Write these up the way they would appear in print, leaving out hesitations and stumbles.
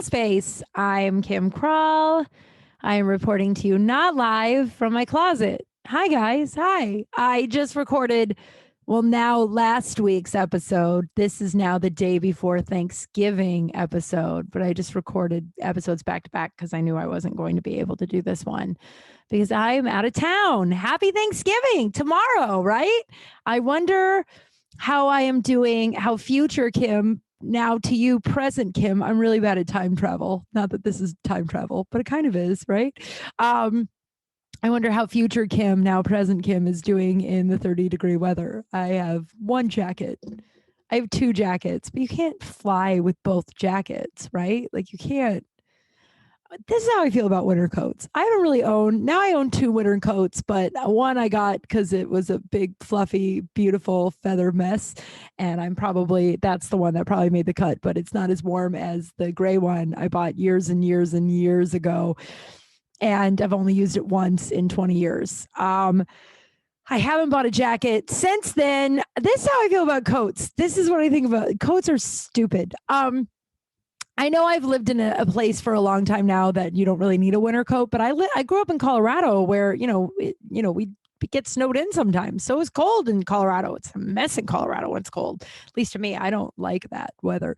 Kral Space. I'm Kim Kral. I am reporting to you not live from my closet. Hi, guys. Hi. I just recorded, now last week's episode. This is now the day before Thanksgiving episode, but I just recorded episodes back to back because I knew I wasn't going to be able to do this one because I am out of town. Happy Thanksgiving tomorrow, right? I wonder how I am doing, how future Kim, now to you, present Kim. I'm really bad at time travel. Not that this is time travel, but it kind of is, right? I wonder how future Kim, now present Kim, is doing in the 30-degree weather. I have one jacket. I have two jackets, but you can't fly with both jackets, right? Like you can't. This is how I feel about winter coats. I don't really own, now I own two winter coats, but one I got because it was a big, fluffy, beautiful feather mess. And that's the one that probably made the cut, but it's not as warm as the gray one I bought years and years and years ago. And I've only used it once in 20 years. I haven't bought a jacket since then. This is how I feel about coats. This is what I think about coats are stupid. I know I've lived in a place for a long time now that you don't really need a winter coat, but I grew up in Colorado where, we get snowed in sometimes. So it's cold in Colorado. It's a mess in Colorado when it's cold. At least to me, I don't like that weather.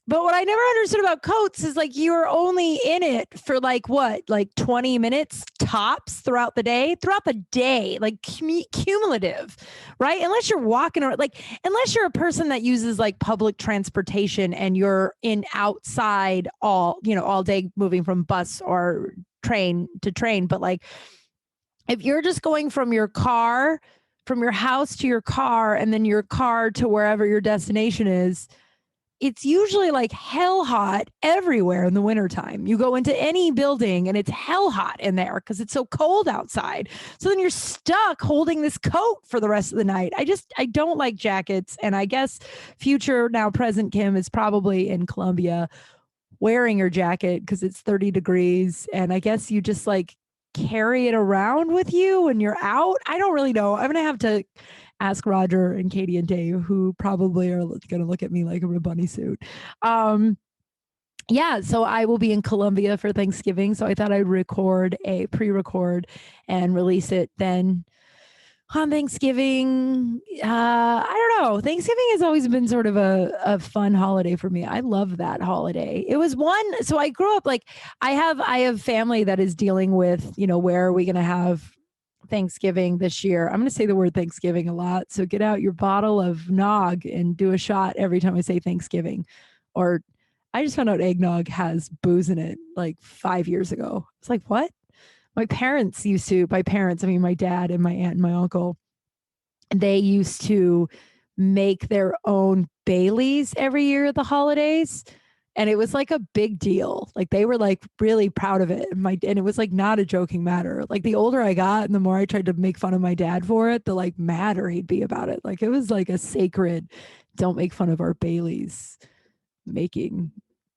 But what I never understood about coats is like you're only in it for like 20 minutes tops throughout the day, like cumulative, right? Unless you're walking or unless you're a person that uses like public transportation and you're in outside all day moving from bus or train to train. But like if you're just going from your house to your car and then your car to wherever your destination is, it's usually like hell hot everywhere in the wintertime. You go into any building and it's hell hot in there because it's so cold outside. So then you're stuck holding this coat for the rest of the night. I don't like jackets. And I guess future, now present Kim is probably in Colombia wearing your jacket because it's 30 degrees. And I guess you just like carry it around with you when you're out. I don't really know. I'm going to have to ask Roger and Katie and Dave, who probably are going to look at me like I'm a bunny suit. So I will be in Colombia for Thanksgiving. So I thought I'd pre-record and release it then on Thanksgiving. I don't know. Thanksgiving has always been sort of a fun holiday for me. I love that holiday. It was one. So I grew up I have family that is dealing with, where are we going to have Thanksgiving this year. I'm going to say the word Thanksgiving a lot. So get out your bottle of nog and do a shot every time I say Thanksgiving. Or I just found out eggnog has booze in it like 5 years ago. It's like, what? My parents I mean, my dad and my aunt and my uncle, they used to make their own Baileys every year at the holidays. And it was like a big deal. Like they were like really proud of it. And it was like not a joking matter. Like the older I got and the more I tried to make fun of my dad for it, the like madder he'd be about it. Like it was like a sacred, don't make fun of our Baileys making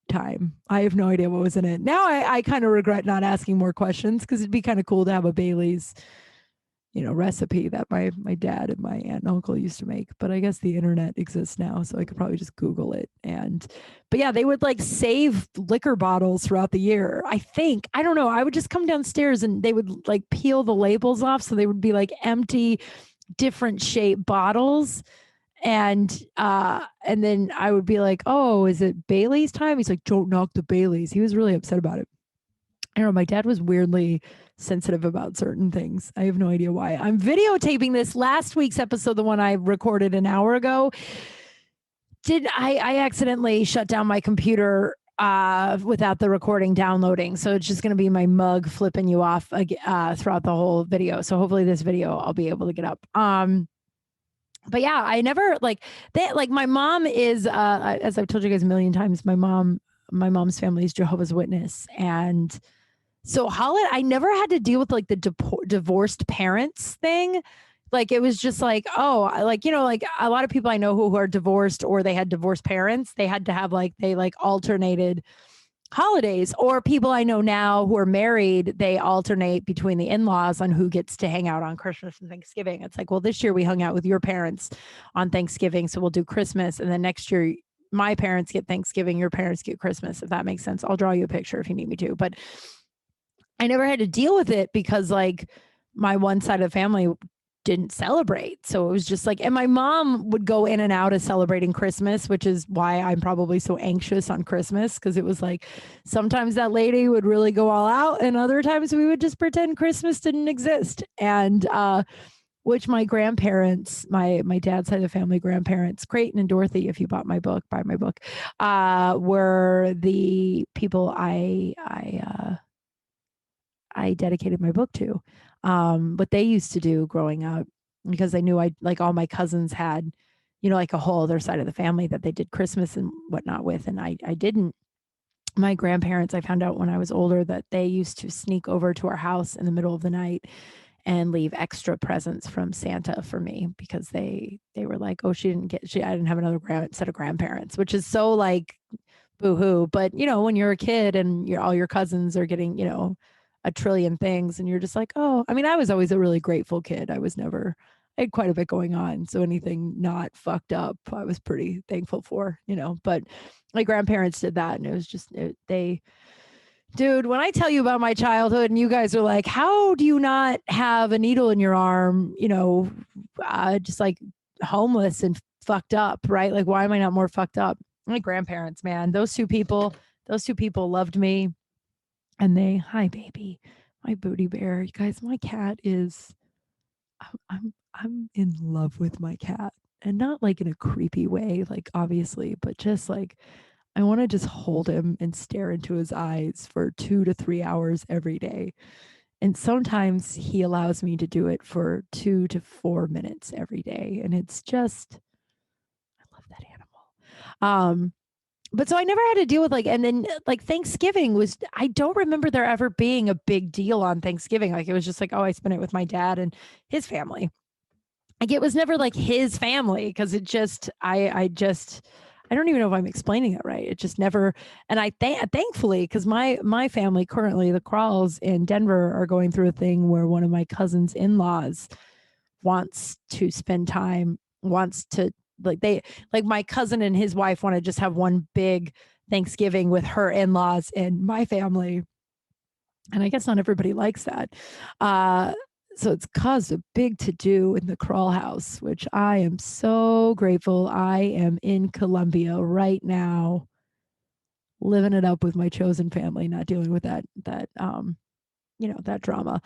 time. I have no idea what was in it. Now I kind of regret not asking more questions because it'd be kind of cool to have a Baileys recipe that my dad and my aunt and uncle used to make. But I guess the internet exists now, so I could probably just Google it. But yeah, they would like save liquor bottles throughout the year. I don't know. I would just come downstairs and they would like peel the labels off. So they would be like empty, different shaped bottles. And then I would be like, oh, is it Bailey's time? He's like, don't knock the Baileys. He was really upset about it. I don't know. My dad was weirdly sensitive about certain things. I have no idea why. I'm videotaping this last week's episode, the one I recorded an hour ago. I accidentally shut down my computer without the recording downloading. So it's just going to be my mug flipping you off throughout the whole video. So hopefully this video I'll be able to get up. But yeah, I never my mom is, as I've told you guys a million times, my mom's family is Jehovah's Witness. And so I never had to deal with like the divorced parents thing. Like it was just like, oh, like a lot of people I know who are divorced or they had divorced parents, they had to have they alternated holidays, or people I know now who are married, they alternate between the in-laws on who gets to hang out on Christmas and Thanksgiving. It's like, well, this year we hung out with your parents on Thanksgiving, so we'll do Christmas. And then next year my parents get Thanksgiving, your parents get Christmas, if that makes sense. I'll draw you a picture if you need me to. But I never had to deal with it because like my one side of the family didn't celebrate. So it was just like, and my mom would go in and out of celebrating Christmas, which is why I'm probably so anxious on Christmas. Cause it was like, sometimes that lady would really go all out and other times we would just pretend Christmas didn't exist. And, which my grandparents, my dad's side of the family grandparents, Creighton and Dorothy, if you bought my book, buy my book, were the people I dedicated my book to. What they used to do growing up, because I knew I like all my cousins had, like a whole other side of the family that they did Christmas and whatnot with, and I didn't. My grandparents, I found out when I was older that they used to sneak over to our house in the middle of the night and leave extra presents from Santa for me because they were like, oh, I didn't have another set of grandparents, which is so like boo-hoo. But when you're a kid and all your cousins are getting, a trillion things and you're just like, oh, I mean, I was always a really grateful kid. I had quite a bit going on. So anything not fucked up, I was pretty thankful for, but my grandparents did that. And it was just, dude, when I tell you about my childhood and you guys are like, how do you not have a needle in your arm, just like homeless and fucked up, right? Like, why am I not more fucked up? My grandparents, man, those two people loved me. And hi baby, my booty bear. You guys, my cat is, I'm in love with my cat, and not like in a creepy way, like obviously, but just like I want to just hold him and stare into his eyes for 2 to 3 hours every day. And sometimes he allows me to do it for 2 to 4 minutes every day. And it's just, I love that animal. But so I never had to deal with and then like Thanksgiving I don't remember there ever being a big deal on Thanksgiving. Like it was just like, oh, I spent it with my dad and his family. Like it was never like his family because I don't even know if I'm explaining it right. It just never, and thankfully, because my family currently, the Krals in Denver, are going through a thing where one of my cousin's in-laws wants to spend time, wants to my cousin and his wife want to just have one big Thanksgiving with her in-laws and my family. And I guess not everybody likes that. So it's caused a big to-do in the Kral house, which I am so grateful. I am in Colombia right now, living it up with my chosen family, not dealing with that that drama.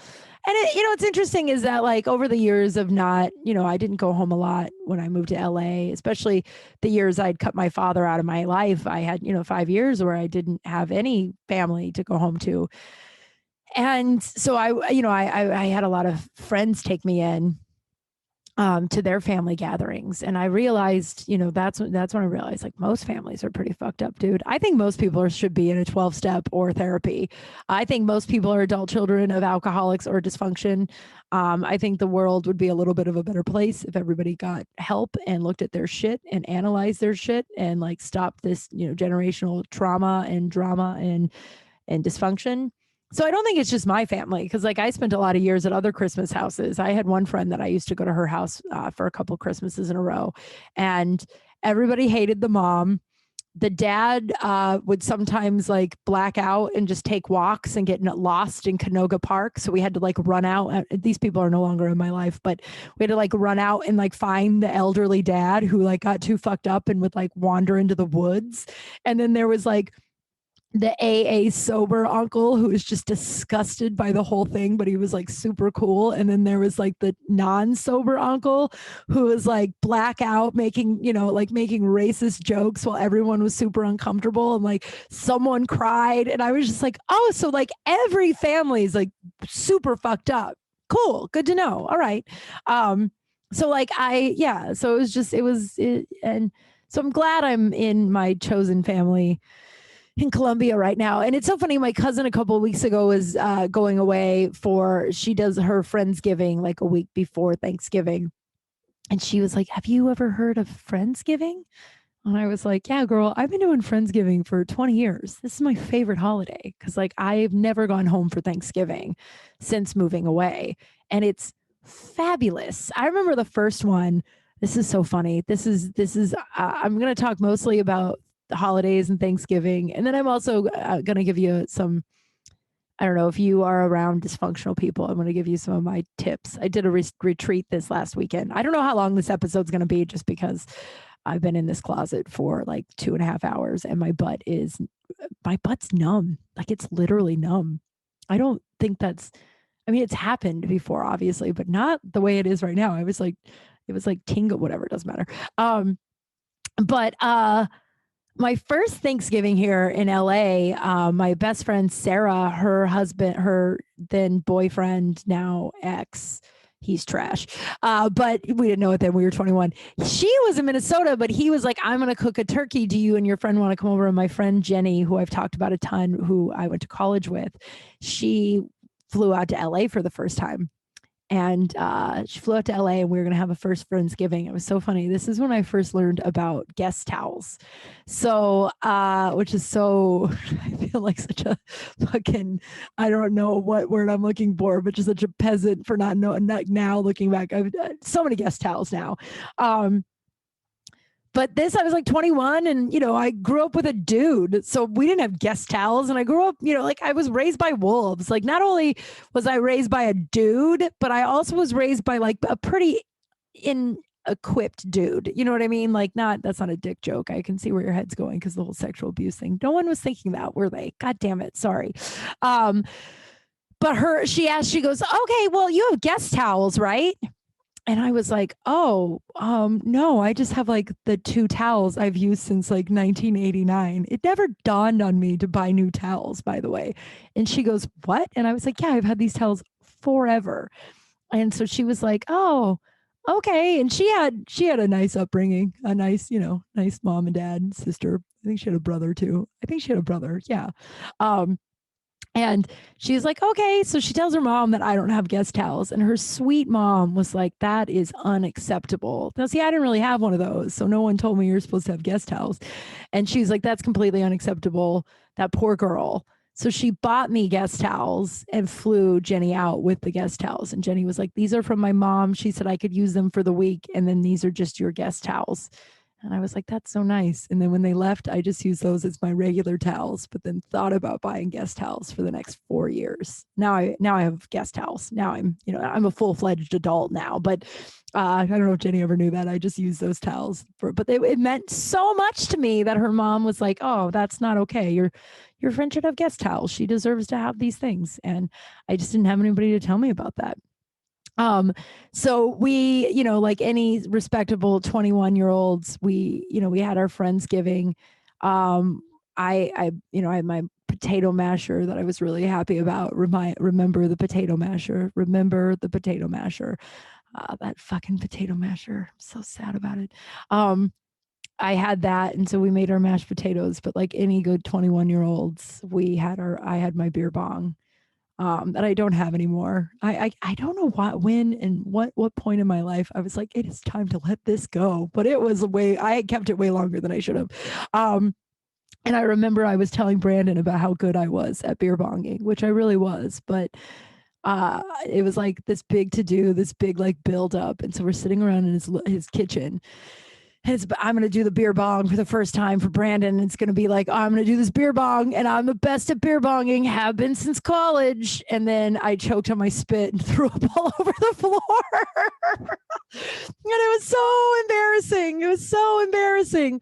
And what's interesting is that like over the years of not, I didn't go home a lot when I moved to LA, especially the years I'd cut my father out of my life. I had, 5 years where I didn't have any family to go home to. And so I had a lot of friends take me in to their family gatherings. And I realized, that's when I realized like most families are pretty fucked up, dude. I think most people should be in a 12-step or therapy. I think most people are adult children of alcoholics or dysfunction. I think the world would be a little bit of a better place if everybody got help and looked at their shit and analyzed their shit and like stopped this, generational trauma and drama and dysfunction. So I don't think it's just my family because like I spent a lot of years at other Christmas houses. I had one friend that I used to go to her house for a couple Christmases in a row, and everybody hated the mom. The dad would sometimes like black out and just take walks and get lost in Canoga Park. So we had to like run out. These people are no longer in my life, but we had to like run out and like find the elderly dad who like got too fucked up and would like wander into the woods. And then there was like the AA sober uncle who was just disgusted by the whole thing, but he was like super cool. And then there was like the non-sober uncle who was like blackout making, making racist jokes while everyone was super uncomfortable and like someone cried. And I was just like, oh, so like every family is like super fucked up. Cool. Good to know. All right. So like so and so I'm glad I'm in my chosen family in Colombia right now. And it's so funny. My cousin a couple of weeks ago was going away she does her Friendsgiving like a week before Thanksgiving. And she was like, have you ever heard of Friendsgiving? And I was like, yeah, girl, I've been doing Friendsgiving for 20 years. This is my favorite holiday because like I've never gone home for Thanksgiving since moving away. And it's fabulous. I remember the first one. This is so funny. I'm going to talk mostly about the holidays and Thanksgiving. And then I'm also going to give you some, I don't know if you are around dysfunctional people. I'm going to give you some of my tips. I did a retreat this last weekend. I don't know how long this episode's going to be just because I've been in this closet for like 2.5 hours and my butt's numb. Like it's literally numb. I don't think it's happened before, obviously, but not the way it is right now. It was like tingle, whatever, it doesn't matter. But my first Thanksgiving here in LA, my best friend Sarah, her husband, her then boyfriend, now ex, he's trash. But we didn't know it then. We were 21. She was in Minnesota, but he was like, I'm going to cook a turkey. Do you and your friend want to come over? And my friend Jenny, who I've talked about a ton, who I went to college with, she flew out to LA for the first time. And she flew out to LA and we were going to have a first Friendsgiving. It was so funny. This is when I first learned about guest towels. So, which is so, I feel like such a fucking, I don't know what word I'm looking for, but just such a peasant for not knowing, now looking back. I've so many guest towels now. But this, I was like 21 and, I grew up with a dude. So we didn't have guest towels. And I grew up, like I was raised by wolves. Like not only was I raised by a dude, but I also was raised by like a pretty equipped dude. You know what I mean? Like that's not a dick joke. I can see where your head's going because the whole sexual abuse thing. No one was thinking that, were they? God damn it. Sorry. But she goes, okay, well, you have guest towels, right? And I was like, oh, no, I just have like the 2 towels I've used since like 1989. It never dawned on me to buy new towels, by the way. And she goes, what? And I was like, yeah, I've had these towels forever. And so she was like, oh, okay. And she had a nice upbringing, a nice, nice mom and dad and sister. I think she had a brother too. Yeah. And she's like, okay. So she tells her mom that I don't have guest towels. And her sweet mom was like, that is unacceptable. Now, see, I didn't really have one of those. So no one told me you're supposed to have guest towels. And she's like, that's completely unacceptable. That poor girl. So she bought me guest towels and flew Jenny out with the guest towels. And Jenny was like, these are from my mom. She said I could use them for the week. And then these are just your guest towels. And I was like, that's so nice. And then when they left, I just used those as my regular towels, but then thought about buying guest towels for the next 4 years. Now I have guest towels. Now I'm a full-fledged adult now, but I don't know if Jenny ever knew that. I just used those towels but it meant so much to me that her mom was like, oh, that's not okay. Your friend should have guest towels. She deserves to have these things. And I just didn't have anybody to tell me about that. So we, like any respectable 21-year-olds, we had our Friendsgiving. I had my potato masher that I was really happy about. Remember the potato masher. That fucking potato masher. I'm so sad about it. I had that. And so we made our mashed potatoes, but like any good 21-year-olds, I had my beer bong. That I don't have anymore. I don't know when and what point in my life I was like, it is time to let this go. But I had kept it way longer than I should have. And I remember I was telling Brandon about how good I was at beer bonging, which I really was. But it was like this big to do, this big like build up. And so we're sitting around in his kitchen. And I'm going to do the beer bong for the first time for Brandon. It's going to be like, I'm going to do this beer bong and I'm the best at beer bonging, have been since college. And then I choked on my spit and threw up all over the floor. And it was so embarrassing.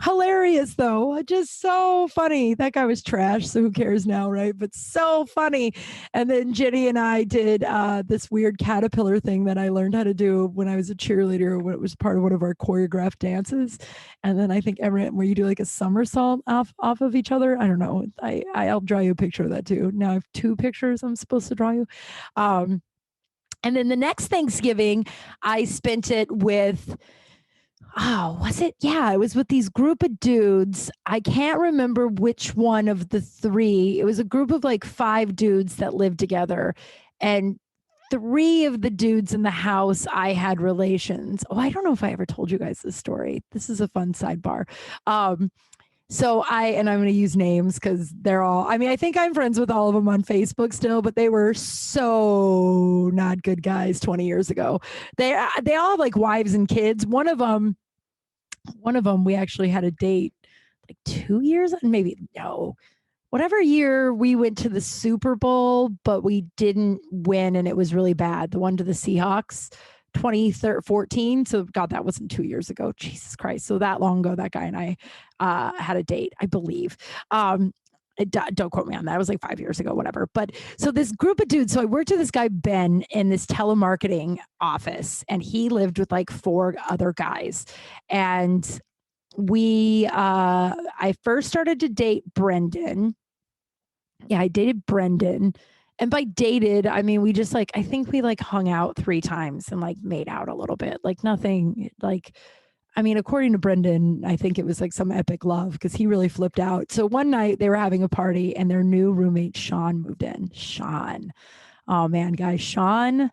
Hilarious though, just so funny. That guy was trash, so who cares now, right? But so funny. And then Jenny and I did this weird caterpillar thing that I learned how to do when I was a cheerleader, when it was part of one of our choreographed dances. And then I think Everett, where you do like a somersault off of each other. I don't know. I'll draw you a picture of that too. Now I have 2 pictures I'm supposed to draw you. And then the next Thanksgiving, I spent it with was it? Yeah, it was with these group of dudes. I can't remember which one of the 3. It was a group of like 5 dudes that lived together. And 3 of the dudes in the house, I had relations. Oh, I don't know if I ever told you guys this story. This is a fun sidebar. So I'm going to use names because they're all, I mean, I think I'm friends with all of them on Facebook still, but they were so not good guys 20 years ago. They all have like wives and kids. One of them, we actually had a date like 2 years, maybe no, whatever year we went to the Super Bowl, but we didn't win and it was really bad. The one to the Seahawks, 2014. So, God, that wasn't 2 years ago. Jesus Christ. So, that long ago, that guy and I had a date, I believe. Don't quote me on that. It was like 5 years ago, whatever. But so this group of dudes, so I worked with this guy, Ben, in this telemarketing office, and he lived with like 4 other guys. And I first started to date Brendan. Yeah, I dated Brendan. And by dated, I mean, we just like, I think we like hung out 3 times and like made out a little bit. Like nothing like, I mean, according to Brendan, I think it was like some epic love because he really flipped out. So one night they were having a party and their new roommate, Sean, moved in. Sean. Oh man, guys, Sean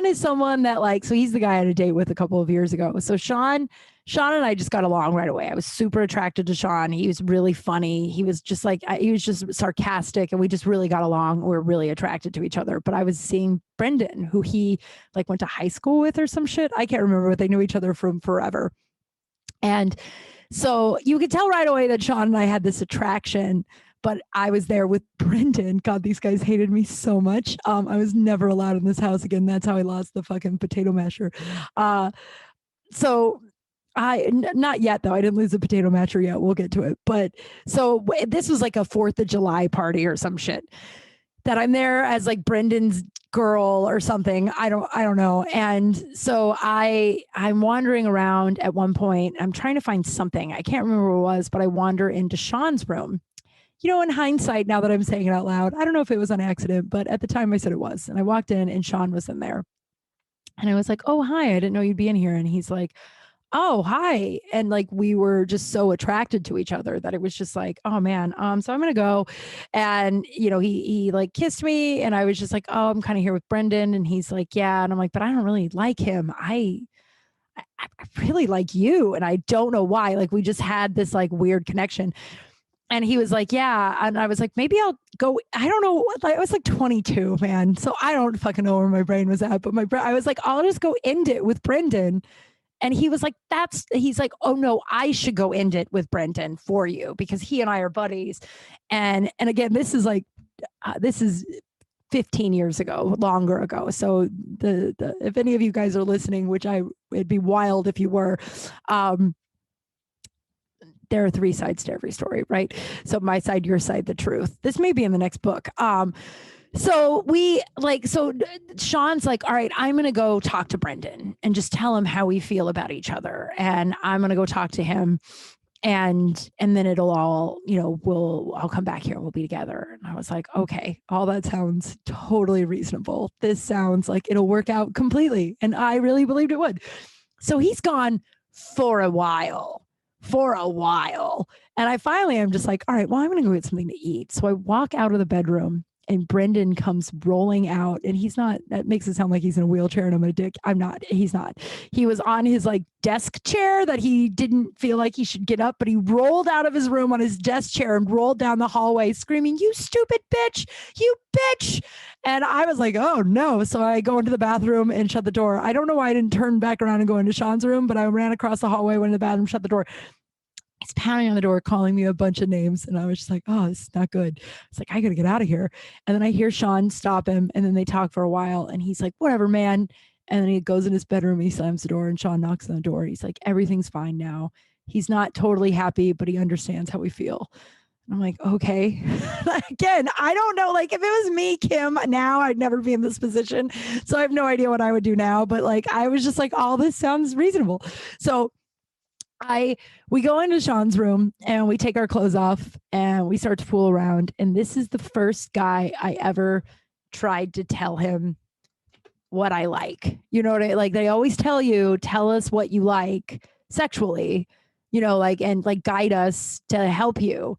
is someone that like, so he's the guy I had a date with a couple of years ago. So Sean and I just got along right away. I was super attracted to Sean. He was really funny. He was just like, he was just sarcastic and we just really got along. We were really attracted to each other. But I was seeing Brendan, who he like went to high school with or some shit. I can't remember, but they knew each other from forever. And so you could tell right away that Sean and I had this attraction. But I was there with Brendan. God, these guys hated me so much. I was never allowed in this house again. That's how I lost the fucking potato masher. So not yet though. I didn't lose the potato masher yet. We'll get to it. But so this was like a 4th of July party or some shit that I'm there as like Brendan's girl or something. I don't know. And so I'm wandering around at one point. I'm trying to find something. I can't remember what it was, but I wander into Sean's room. You know, in hindsight, now that I'm saying it out loud, I don't know if it was on accident, but at the time I said it was. And I walked in and Sean was in there. And I was like, oh, hi, I didn't know you'd be in here. And he's like, oh, hi. And like, we were just so attracted to each other that it was just like, oh man. So I'm going to go. And, you know, he like kissed me and I was just like, oh, I'm kind of here with Brendan. And he's like, yeah. And I'm like, but I don't really like him. I really like you. And I don't know why. Like, we just had this like weird connection. And he was like, yeah. And I was like, maybe I'll go. I don't know. I was like 22, man. So I don't fucking know where my brain was at. But I was like, I'll just go end it with Brendan. And he was like, he's like, oh no, I should go end it with Brendan for you because he and I are buddies. And again, this is like, this is 15 years ago, longer ago. So the if any of you guys are listening, which it'd be wild if you were, there are 3 sides to every story, right? So my side, your side, the truth. This may be in the next book. So Sean's like, all right, I'm going to go talk to Brendan and just tell him how we feel about each other. And I'm going to go talk to him and then it'll all, you know, I'll come back here and we'll be together. And I was like, okay, all that sounds totally reasonable. This sounds like it'll work out completely. And I really believed it would. So he's gone for a while. And I finally am just like, all right, well, I'm going to go get something to eat. So I walk out of the bedroom and Brendan comes rolling out and that makes it sound like he's in a wheelchair and I'm a dick. He's not. He was on his like desk chair that he didn't feel like he should get up, but he rolled out of his room on his desk chair and rolled down the hallway screaming, you stupid bitch, you bitch. And I was like, oh no. So I go into the bathroom and shut the door. I don't know why I didn't turn back around and go into Sean's room, but I ran across the hallway, went in the bathroom, shut the door. He's pounding on the door, calling me a bunch of names. And I was just like, oh, this is not good. It's like, I got to get out of here. And then I hear Sean stop him. And then they talk for a while. And he's like, whatever, man. And then he goes in his bedroom. He slams the door and Sean knocks on the door. He's like, everything's fine now. He's not totally happy, but he understands how we feel. And I'm like, okay. Again, I don't know. Like if it was me, Kim, now I'd never be in this position. So I have no idea what I would do now. But like, I was just like, all this sounds reasonable. So we go into Sean's room and we take our clothes off and we start to fool around. And this is the first guy I ever tried to tell him what I like. You know what like they always tell us what you like sexually, you know, like, and like guide us to help you.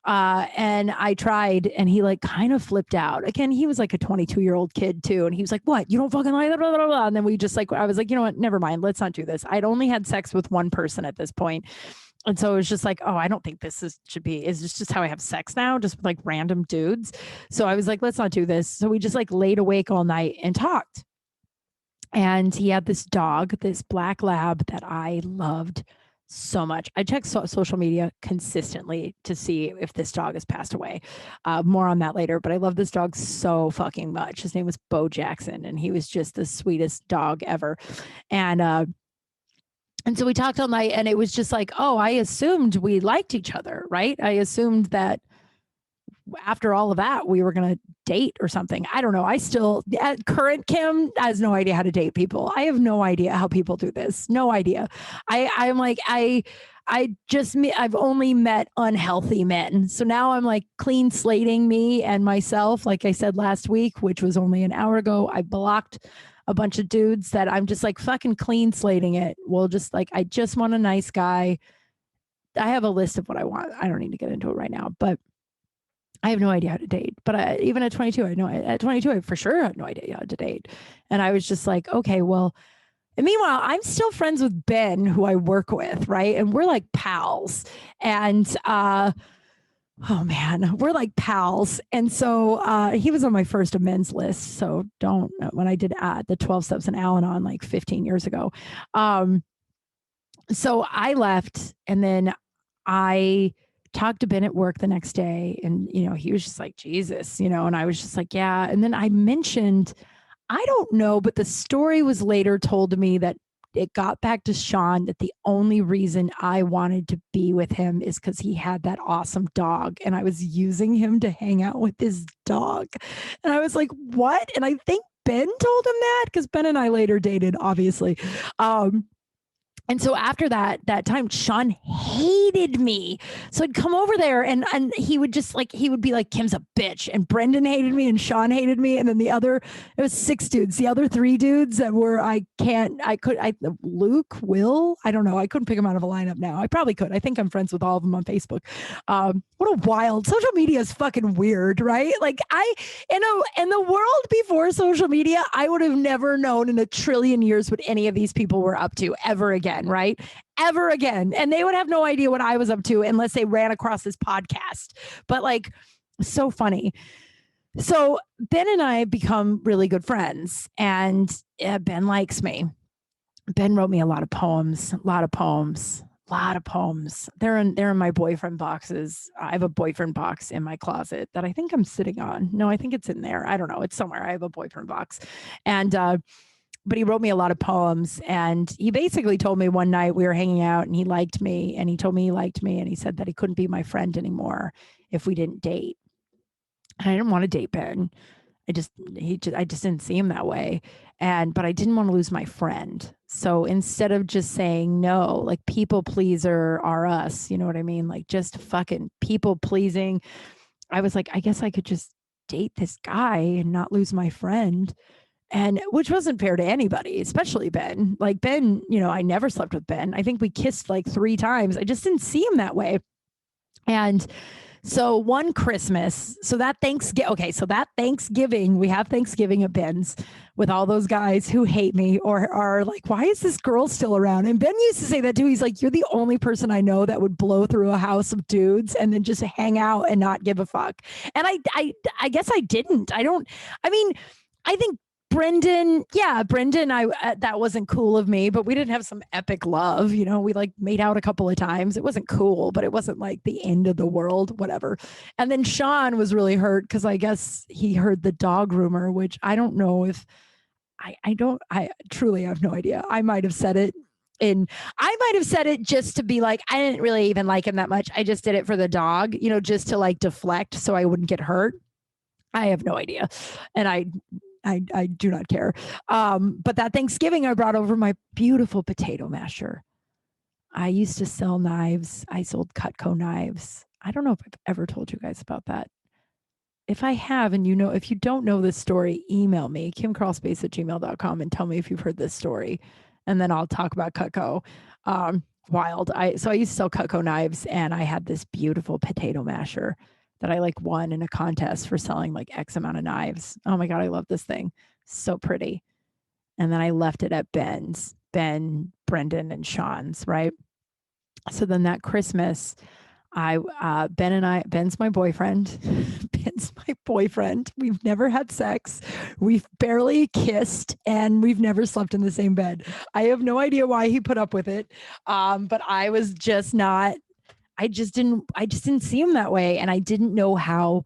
And I tried and he like kind of flipped out. Again, he was like a 22-year-old kid too. And he was like, what? You don't fucking like that? Blah, blah, blah. And then we just like, I was like, you know what? Never mind. Let's not do this. I'd only had sex with one person at this point. And so it was just like, oh, I don't think should be, is this just how I have sex now? Just with like random dudes. So I was like, let's not do this. So we just like laid awake all night and talked. And he had this dog, this black lab that I loved so much. I check social media consistently to see if this dog has passed away. More on that later, but I love this dog so fucking much. His name was Bo Jackson, and he was just the sweetest dog ever. And so we talked all night, and it was just like, oh, I assumed we liked each other, right? I assumed that after all of that, we were going to date or something. I don't know. I still, at current Kim has no idea how to date people. I have no idea how people do this. No idea. I'm like, I've only met unhealthy men. So now I'm like clean slating me and myself. Like I said last week, which was only an hour ago, I blocked a bunch of dudes that I'm just like fucking clean slating it. Well, just like, I just want a nice guy. I have a list of what I want. I don't need to get into it right now, but I have no idea how to date. But even at 22, at 22, I for sure had no idea how to date. And I was just like, okay, well, and meanwhile, I'm still friends with Ben, who I work with, right? And we're like pals. And oh man, we're like pals. And so he was on my first amends list. So don't, when I did the 12 steps in Al-Anon like 15 years ago. So I left, and then I talked to Ben at work the next day, and he was just like, Jesus, and I was just like, yeah. And then I mentioned, I don't know, but the story was later told to me that it got back to Sean that the only reason I wanted to be with him is because he had that awesome dog, and I was using him to hang out with his dog. And I was like, what? And I think Ben told him that, because Ben and I later dated, obviously. And so after that time, Sean hated me. So I'd come over there, and he would just like, he would be like, Kim's a bitch. And Brendan hated me, and Sean hated me. And then it was 6 dudes. The other 3 dudes that were, Luke, Will, I don't know. I couldn't pick them out of a lineup now. I probably could. I think I'm friends with all of them on Facebook. What a wild, social media is fucking weird, right? Like in the world before social media, I would have never known in a trillion years what any of these people were up to ever again. Right? Ever again. And they would have no idea what I was up to unless they ran across this podcast. But like, so funny. So Ben and I become really good friends, and Ben likes me. Ben wrote me a lot of poems. They're in my boyfriend boxes. I have a boyfriend box in my closet that I think I'm sitting on. No, I think it's in there. I don't know. It's somewhere. I have a boyfriend box. And but he wrote me a lot of poems, and he basically told me one night we were hanging out, and he liked me, and he told me he liked me, and he said that he couldn't be my friend anymore if we didn't date. And I didn't want to date Ben. I just didn't see him that way. But I didn't want to lose my friend. So instead of just saying no, like people pleaser are us, you know what I mean? Like just fucking people pleasing. I was like, I guess I could just date this guy and not lose my friend. And which wasn't fair to anybody, especially Ben. Like Ben, I never slept with Ben. I think we kissed like 3 times. I just didn't see him that way. And so one Christmas, so that Thanksgiving, we have Thanksgiving at Ben's with all those guys who hate me or are like, why is this girl still around? And Ben used to say that too. He's like, you're the only person I know that would blow through a house of dudes and then just hang out and not give a fuck. And I guess I didn't. I think Brendan, that wasn't cool of me, but we didn't have some epic love. We like made out a couple of times. It wasn't cool, but it wasn't like the end of the world, whatever. And then Sean was really hurt because I guess he heard the dog rumor, which I don't know if I truly have no idea. I might have said it just to be like, I didn't really even like him that much. I just did it for the dog, just to like deflect so I wouldn't get hurt. I have no idea. And I do not care. But that Thanksgiving, I brought over my beautiful potato masher. I used to sell knives. I sold Cutco knives. I don't know if I've ever told you guys about that. If I have, and if you don't know this story, email me, kimcrawlspace@gmail.com, and tell me if you've heard this story. And then I'll talk about Cutco. Wild. So I used to sell Cutco knives, and I had this beautiful potato masher that I like won in a contest for selling like X amount of knives. Oh my God, I love this thing. So pretty. And then I left it at Ben, Brendan, and Sean's, right? So then that Christmas, Ben's my boyfriend. Ben's my boyfriend. We've never had sex. We've barely kissed and we've never slept in the same bed. I have no idea why he put up with it. But I was just not, I just didn't see him that way. And I didn't know how,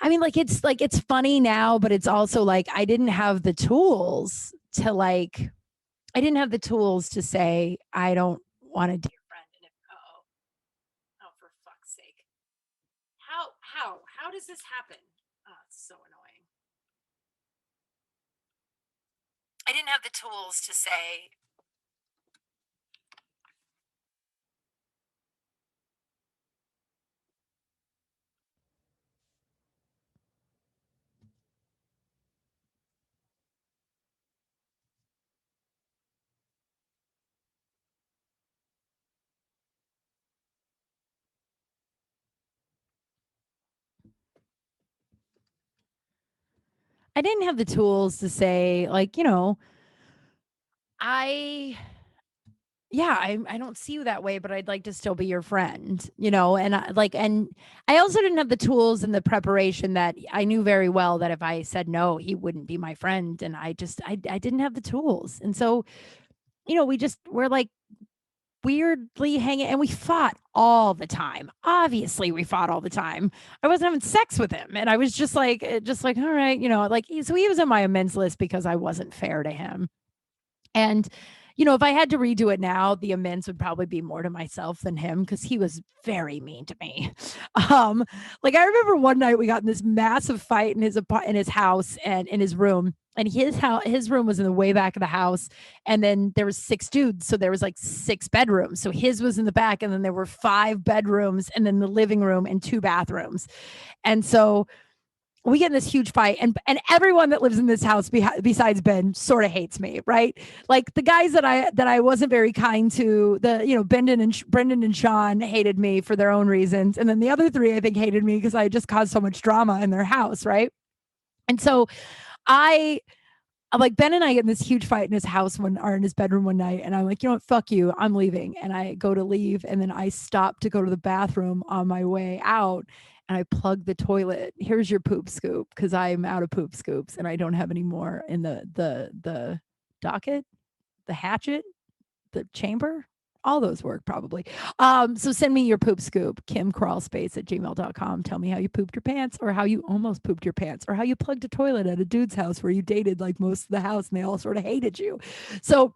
I mean, like, it's funny now, but it's also like, I didn't have the tools to like, I didn't have the tools to say, I don't want to do your friend. And if, oh, for fuck's sake. How does this happen? Oh, it's so annoying. I didn't have the tools to say, I didn't have the tools to say, like, I yeah, I don't see you that way, but I'd like to still be your friend, and and I also didn't have the tools and the preparation that I knew very well that if I said no, he wouldn't be my friend. And I didn't have the tools. And so, we're like weirdly hanging and we fought all the time. Obviously, we fought all the time. I wasn't having sex with him. And I was just like, all right, like, so he was on my amends list because I wasn't fair to him. And, if I had to redo it now, the amends would probably be more to myself than him because he was very mean to me. Um, like I remember one night we got in this massive fight in his house and in his room. And his room was in the way back of the house, and then there was 6 dudes, so there was like 6 bedrooms. So his was in the back, and then there were 5 bedrooms, and then the living room and 2 bathrooms. And so we get in this huge fight, and everyone that lives in this house besides Ben sort of hates me, right? Like the guys that I wasn't very kind to, Brendan and Sean hated me for their own reasons, and then the other 3 I think hated me because I just caused so much drama in their house, right? And so I I'm like, Ben and I get in this huge fight in his house or in his bedroom one night. And I'm like, you know what? Fuck you. I'm leaving. And I go to leave. And then I stop to go to the bathroom on my way out. And I plug the toilet. Here's your poop scoop. Cause I'm out of poop scoops and I don't have any more in the docket, the hatchet, the chamber. All those work probably. So send me your poop scoop, kimcrawlspace@gmail.com. Tell me how you pooped your pants or how you almost pooped your pants or how you plugged a toilet at a dude's house where you dated like most of the house and they all sort of hated you. So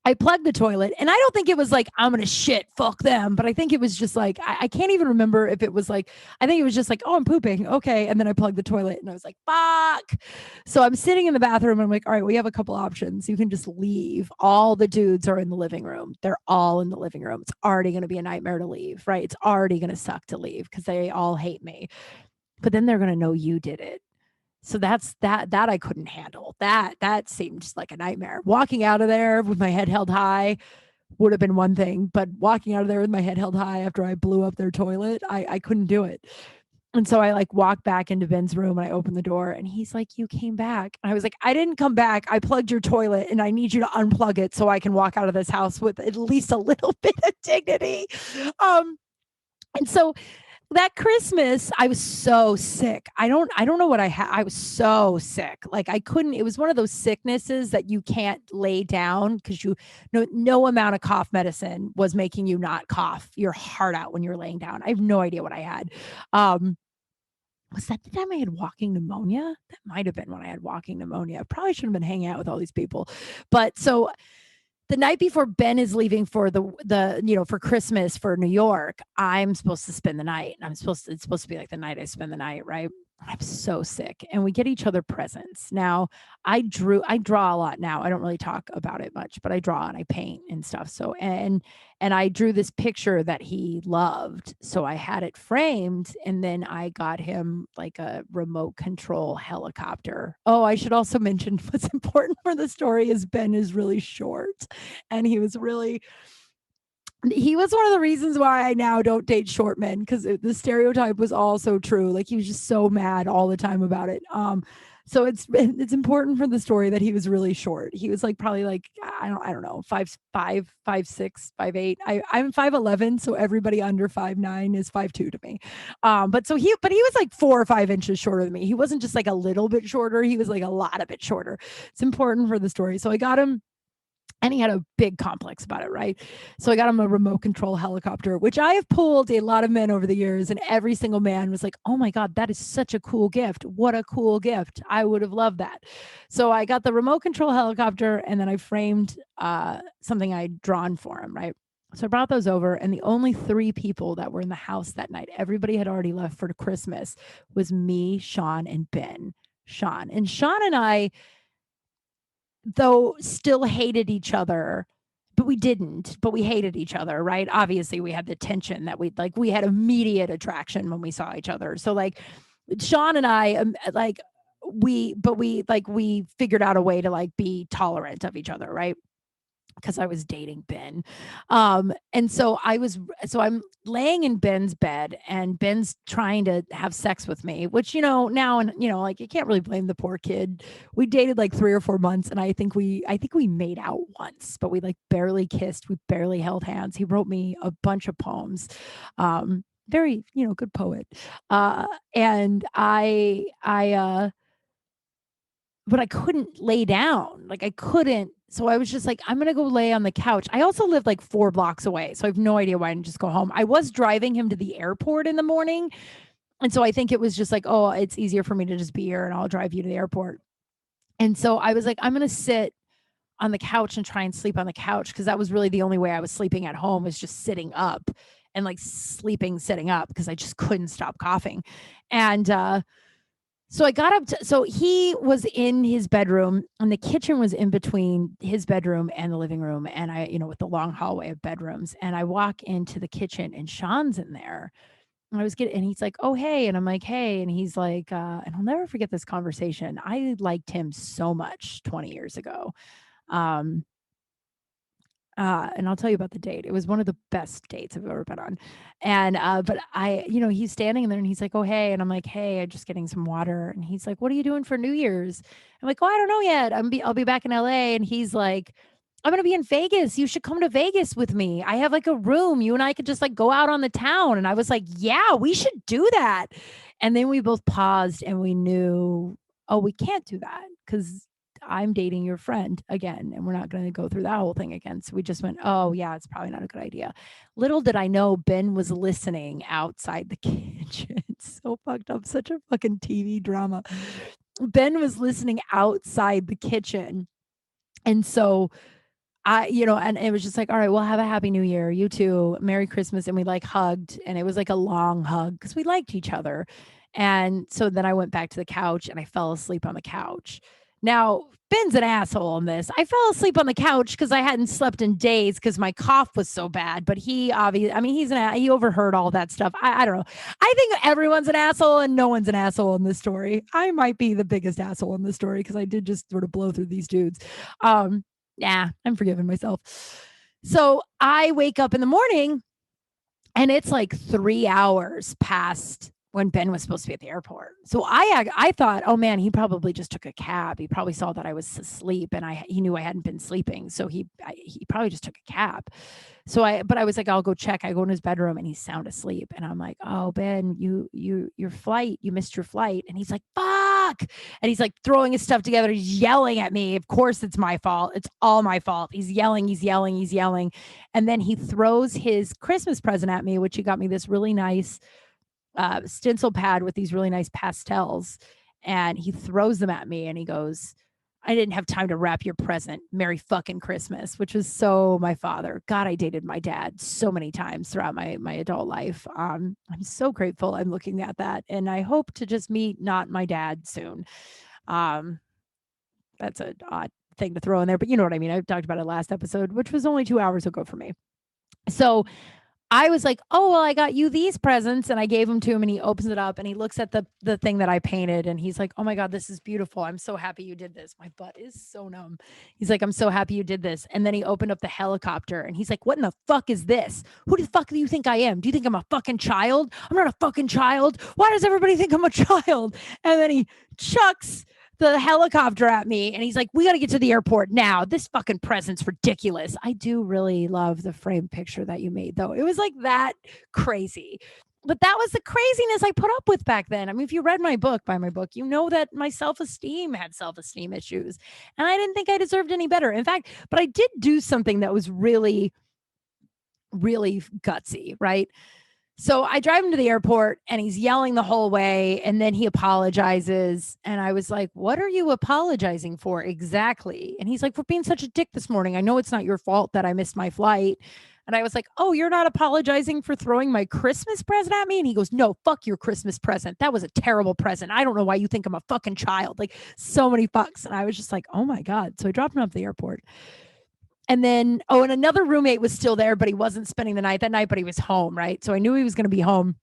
I plugged the toilet and I don't think it was like, I'm going to shit, fuck them. But I think it was just like, I can't even remember if it was like, I think it was just like, oh, I'm pooping. Okay. And then I plugged the toilet and I was like, fuck. So I'm sitting in the bathroom and I'm like, all right, we have a couple options. You can just leave. All the dudes are in the living room. They're all in the living room. It's already going to be a nightmare to leave, right? It's already going to suck to leave because they all hate me. But then they're going to know you did it. So that I couldn't handle. That seemed just like a nightmare. Walking out of there with my head held high would have been one thing, but walking out of there with my head held high after I blew up their toilet, I couldn't do it. And so I like walked back into Ben's room and I opened the door and he's like, you came back. And I was like, I didn't come back. I plugged your toilet and I need you to unplug it so I can walk out of this house with at least a little bit of dignity. And so that Christmas, I was so sick. I don't know what I had. I was so sick. Like I couldn't, it was one of those sicknesses that you can't lay down because no amount of cough medicine was making you not cough your heart out when you're laying down. I have no idea what I had. Was that the time I had walking pneumonia? That might have been when I had walking pneumonia. I probably shouldn't have been hanging out with all these people. But so the night before Ben is leaving for for Christmas for New York, I'm supposed to spend the night. It's supposed to be like the night I spend the night, right? I'm so sick. And we get each other presents. Now, I draw a lot now. I don't really talk about it much, but I draw and I paint and stuff. So and I drew this picture that he loved. So I had it framed and then I got him like a remote control helicopter. Oh, I should also mention what's important for the story is Ben is really short and he was one of the reasons why I now don't date short men because the stereotype was all so true. Like he was just so mad all the time about it. So it's important for the story that he was really short. He was like probably like I don't know 5'5", 5'6", 5'8". I'm 5'11", so everybody under 5'9" is 5'2" to me. But he was like 4 or 5 inches shorter than me. He wasn't just like a little bit shorter. He was like a lot of bit shorter. It's important for the story. So I got him. And he had a big complex about it, right? So I got him a remote control helicopter, which I have pulled a lot of men over the years. And every single man was like, oh my God, that is such a cool gift. What a cool gift. I would have loved that. So I got the remote control helicopter and then I framed something I'd drawn for him, right? So I brought those over, and the only 3 people that were in the house that night, everybody had already left for Christmas, was me, Sean, and Ben. Sean. And Sean and I, though, still hated each other, but we didn't, but we hated each other, right? Obviously we had the tension that we had immediate attraction when we saw each other. So like Sean and I, we figured out a way to like be tolerant of each other, right? Because I was dating Ben. And so I'm laying in Ben's bed, and Ben's trying to have sex with me, which, now, and, like, you can't really blame the poor kid. We dated like 3 or 4 months, and I think we made out once, but we like barely kissed. We barely held hands. He wrote me a bunch of poems. Very, good poet. And but I couldn't lay down. Like I couldn't. So I was just like, I'm going to go lay on the couch. I also lived like 4 blocks away. So I have no idea why I didn't just go home. I was driving him to the airport in the morning. And so I think it was just like, oh, it's easier for me to just be here and I'll drive you to the airport. And so I was like, I'm going to sit on the couch and try and sleep on the couch, because that was really the only way I was sleeping at home, was just sitting up and like sleeping sitting up, because I just couldn't stop coughing. And so I got up so he was in his bedroom, and the kitchen was in between his bedroom and the living room, and I, with the long hallway of bedrooms, and I walk into the kitchen and Sean's in there. And he's like, oh, hey. And I'm like, hey. And he's like, and I'll never forget this conversation. I liked him so much 20 years ago. And I'll tell you about the date. It was one of the best dates I've ever been on. And, but he's standing there and he's like, oh, hey. And I'm like, hey, I'm just getting some water. And he's like, what are you doing for New Year's? I'm like, oh, I don't know yet. I'll be back in LA. And he's like, I'm going to be in Vegas. You should come to Vegas with me. I have like a room. You and I could just like go out on the town. And I was like, yeah, we should do that. And then we both paused and we knew, oh, we can't do that, because I'm dating your friend again, and we're not going to go through that whole thing again. So we just went, oh yeah, it's probably not a good idea. Little did I know, Ben was listening outside the kitchen. It's so fucked up. Such a fucking TV drama. Ben was listening outside the kitchen. And so and it was just like, all right, well, have a happy new year. You too. Merry Christmas. And we like hugged, and it was like a long hug because we liked each other. And so then I went back to the couch and I fell asleep on the couch. Now, Ben's an asshole on this. I fell asleep on the couch because I hadn't slept in days because my cough was so bad. But he obviously, he overheard all that stuff. I don't know. I think everyone's an asshole and no one's an asshole in this story. I might be the biggest asshole in this story because I did just sort of blow through these dudes. I'm forgiving myself. So I wake up in the morning and it's like 3 hours past when Ben was supposed to be at the airport. So I thought, oh man, he probably just took a cab. He probably saw that I was asleep and he knew I hadn't been sleeping. So he probably just took a cab. But I was like, I'll go check. I go in his bedroom and he's sound asleep. And I'm like, oh, Ben, your flight, you missed your flight. And he's like, fuck. And he's like throwing his stuff together. He's yelling at me. Of course it's my fault. It's all my fault. He's yelling. And then he throws his Christmas present at me, which he got me this really nice stencil pad with these really nice pastels, and he throws them at me and he goes, I didn't have time to wrap your present. Merry fucking Christmas, which was so my father. God, I dated my dad so many times throughout my adult life. I'm so grateful I'm looking at that, and I hope to just meet not my dad soon. That's an odd thing to throw in there, but you know what I mean. I talked about it last episode, which was only 2 hours ago for me. So I was like, oh, well, I got you these presents, and I gave them to him, and he opens it up and he looks at the thing that I painted, and he's like, oh my God, this is beautiful. I'm so happy you did this. My butt is so numb. He's like, I'm so happy you did this. And then he opened up the helicopter and he's like, what in the fuck is this? Who the fuck do you think I am? Do you think I'm a fucking child? I'm not a fucking child. Why does everybody think I'm a child? And then he chucks the helicopter at me and he's like, we got to get to the airport now. This fucking present's ridiculous. I do really love the frame picture that you made, though. It was like that crazy. But that was the craziness I put up with back then. I mean, if you read my book, you know that my self-esteem had self-esteem issues. And I didn't think I deserved any better. In fact, but I did do something that was really, really gutsy, right? So I drive him to the airport and he's yelling the whole way. And then he apologizes. And I was like, what are you apologizing for exactly? And he's like, for being such a dick this morning. I know it's not your fault that I missed my flight. And I was like, oh, you're not apologizing for throwing my Christmas present at me? And he goes, no, fuck your Christmas present. That was a terrible present. I don't know why you think I'm a fucking child. Like so many fucks. And I was just like, oh my God. So I dropped him off at the airport. And then, and another roommate was still there, but he wasn't spending the night that night, but he was home, right? So I knew he was going to be home.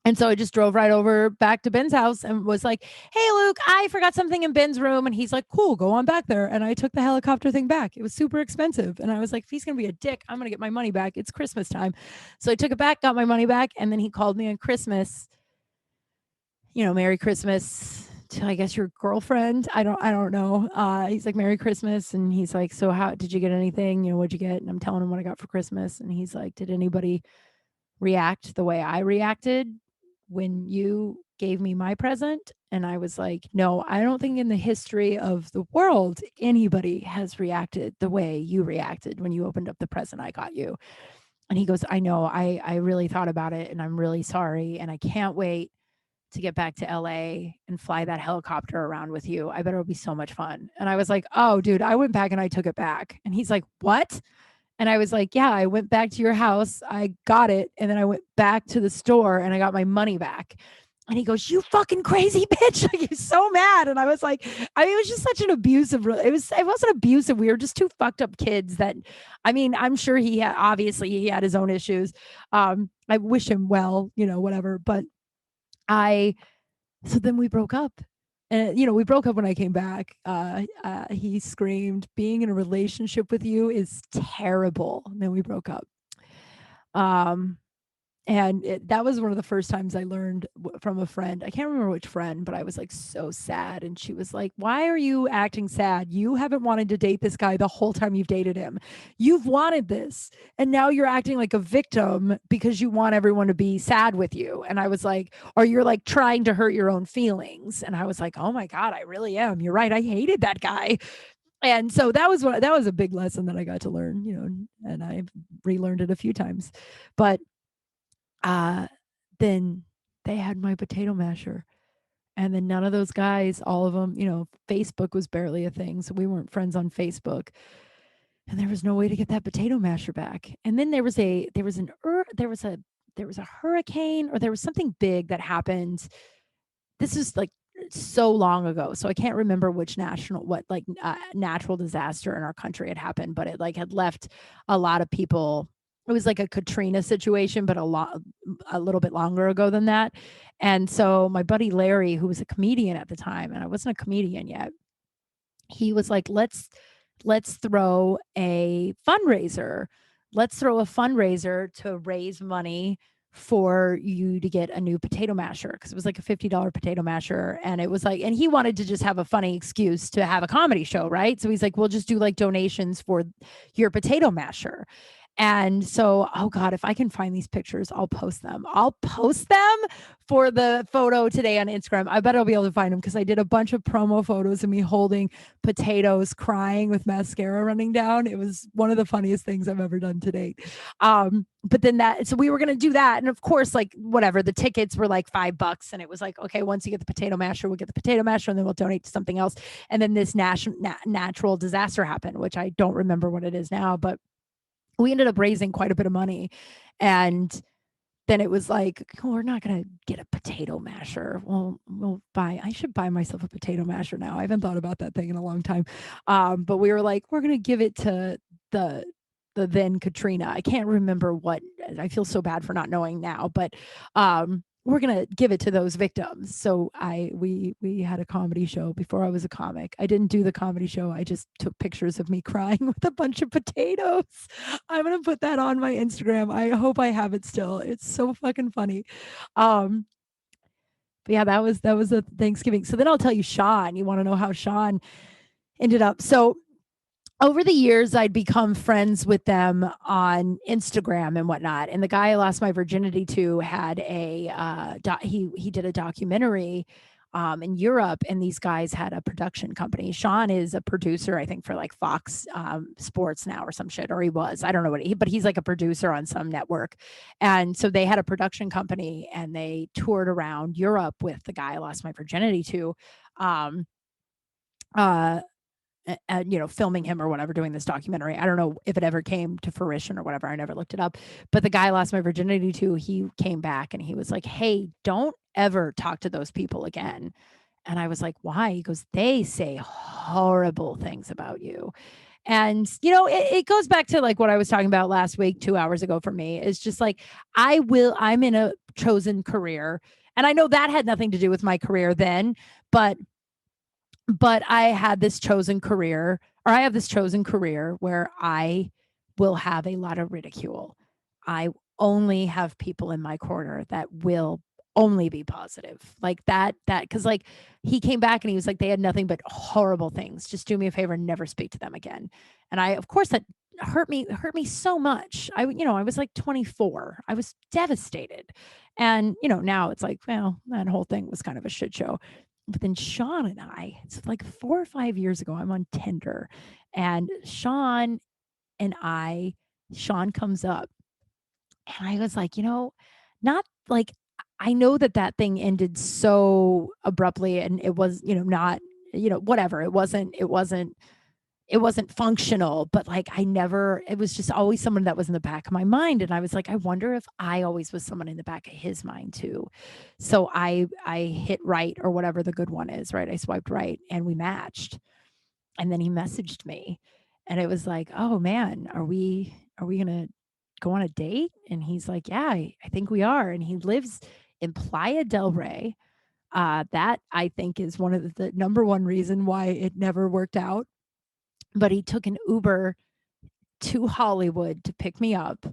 And so I just drove right over back to Ben's house and was like, hey, Luke, I forgot something in Ben's room. And he's like, cool, go on back there. And I took the helicopter thing back. It was super expensive. And I was like, if he's going to be a dick, I'm going to get my money back. It's Christmas time. So I took it back, got my money back. And then he called me on Christmas, Merry Christmas to, I guess, your girlfriend. I don't know. He's like, Merry Christmas. And he's like, so how did you get anything? What'd you get? And I'm telling him what I got for Christmas. And he's like, did anybody react the way I reacted when you gave me my present? And I was like, no, I don't think in the history of the world anybody has reacted the way you reacted when you opened up the present I got you. And he goes, I know, I really thought about it and I'm really sorry. And I can't wait to get back to LA and fly that helicopter around with you. I bet it'll be so much fun. And I was like, oh, dude, I went back and I took it back. And he's like, what? And I was like, yeah, I went back to your house. I got it. And then I went back to the store and I got my money back. And he goes, you fucking crazy bitch. Like, he's so mad. And I was like, I mean, it was just such an abusive, it wasn't abusive. We were just two fucked up kids that, I mean, I'm sure obviously he had his own issues. I wish him well, whatever. But so then we broke up. And, we broke up when I came back. He screamed, being in a relationship with you is terrible. And then we broke up. And that was one of the first times I learned from a friend. I can't remember which friend, but I was like so sad. And she was like, why are you acting sad? You haven't wanted to date this guy the whole time you've dated him. You've wanted this. And now you're acting like a victim because you want everyone to be sad with you. And I was like, or you're like trying to hurt your own feelings. And I was like, oh my God, I really am. You're right. I hated that guy. And so that was a big lesson that I got to learn, and I've relearned it a few times. But then they had my potato masher. And then none of those guys, all of them, Facebook was barely a thing. So we weren't friends on Facebook. And there was no way to get that potato masher back. And then there was a hurricane, or there was something big that happened. This is like so long ago. So I can't remember which natural disaster in our country had happened, but it like had left a lot of people. It was like a Katrina situation, but a little bit longer ago than that. And so my buddy Larry, who was a comedian at the time, and I wasn't a comedian yet, he was like, let's throw a fundraiser. Let's throw a fundraiser to raise money for you to get a new potato masher, because it was like a $50 potato masher. And it was like, and he wanted to just have a funny excuse to have a comedy show, right? So he's like, we'll just do like donations for your potato masher. And so, oh God, if I can find these pictures, I'll post them. I'll post them for the photo today on Instagram. I bet I'll be able to find them, because I did a bunch of promo photos of me holding potatoes, crying with mascara running down. It was one of the funniest things I've ever done to date. But then so we were going to do that. And of course, like whatever, the tickets were like $5. And it was like, okay, once you get the potato masher, we'll get the potato masher and then we'll donate to something else. And then this natural disaster happened, which I don't remember what it is now, but we ended up raising quite a bit of money. And then it was like, we're not going to get a potato masher. I should buy myself a potato masher now. I haven't thought about that thing in a long time. But we were like, we're going to give it to the then Katrina. I can't remember what, I feel so bad for not knowing now, but we're going to give it to those victims. So we had a comedy show before I was a comic. I didn't do the comedy show. I just took pictures of me crying with a bunch of potatoes. I'm going to put that on my Instagram. I hope I have it still. It's so fucking funny. But yeah, that was a Thanksgiving. So then I'll tell you Sean. You want to know how Sean ended up? So over the years, I'd become friends with them on Instagram and whatnot. And the guy I lost my virginity to had he did a documentary in Europe, and these guys had a production company. Sean is a producer, I think, for like Fox Sports now or some shit, or he was. I don't know but he's like a producer on some network. And so they had a production company, and they toured around Europe with the guy I lost my virginity to. Um, uh, filming him or whatever, doing this documentary. I don't know if it ever came to fruition or whatever. I never looked it up. But the guy I lost my virginity to, he came back and he was like, hey, don't ever talk to those people again. And I was like, why? He goes, they say horrible things about you. And, it goes back to like what I was talking about last week, 2 hours ago for me. It's just like, I'm in a chosen career. And I know that had nothing to do with my career then, but I had this chosen career, or I have this chosen career where I will have a lot of ridicule. I only have people in my corner that will only be positive. Like cuz like he came back and he was like, they had nothing but horrible things. Just do me a favor and never speak to them again. And I, of course, that hurt me so much. I was like 24. I was devastated. And, now it's like, well, that whole thing was kind of a shit show. But then Sean and I, it's like 4 or 5 years ago, I'm on Tinder, and and Sean comes up, and I was like, not like, I know that thing ended so abruptly, and it was, not, whatever. It wasn't functional, but like it was just always someone that was in the back of my mind. And I was like, I wonder if I always was someone in the back of his mind too. So I hit right, or whatever the good one is, right? I swiped right and we matched. And then he messaged me, and it was like, oh man, are we gonna go on a date? And he's like, yeah, I think we are. And he lives in Playa del Rey. That I think is one of the number one reason why it never worked out. But he took an Uber to Hollywood to pick me up.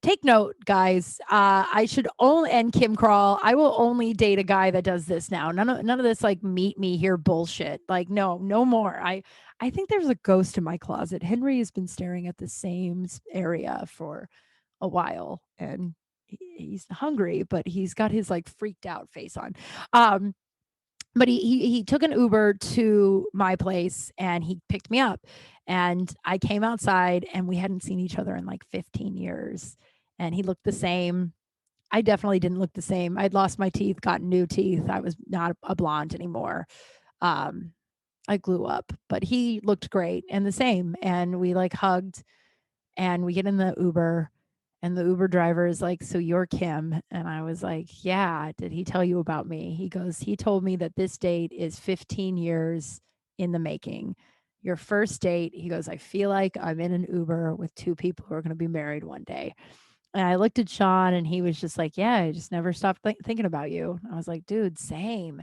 Take note, guys. I should only, and Kim Kral, I will only date a guy that does this now. None of this like meet me here bullshit. Like, no more. I think there's a ghost in my closet. Henry has been staring at the same area for a while, and he's hungry, but he's got his like freaked out face on. Um, but he took an Uber to my place and he picked me up, and I came outside and we hadn't seen each other in like 15 years, and he looked the same. I definitely didn't look the same. I'd lost my teeth, gotten new teeth. I was not a blonde anymore. Um, I grew up, but he looked great and the same. And we like hugged, and we get in the Uber, and the Uber driver is like, so you're Kim? And I was like, yeah. Did he tell you about me? He goes, he told me that this date is 15 years in the making. Your first date, he goes, I feel like I'm in an Uber with two people who are going to be married one day. And I looked at Sean and he was just like, yeah, I just never stopped thinking about you. I was like, dude, same.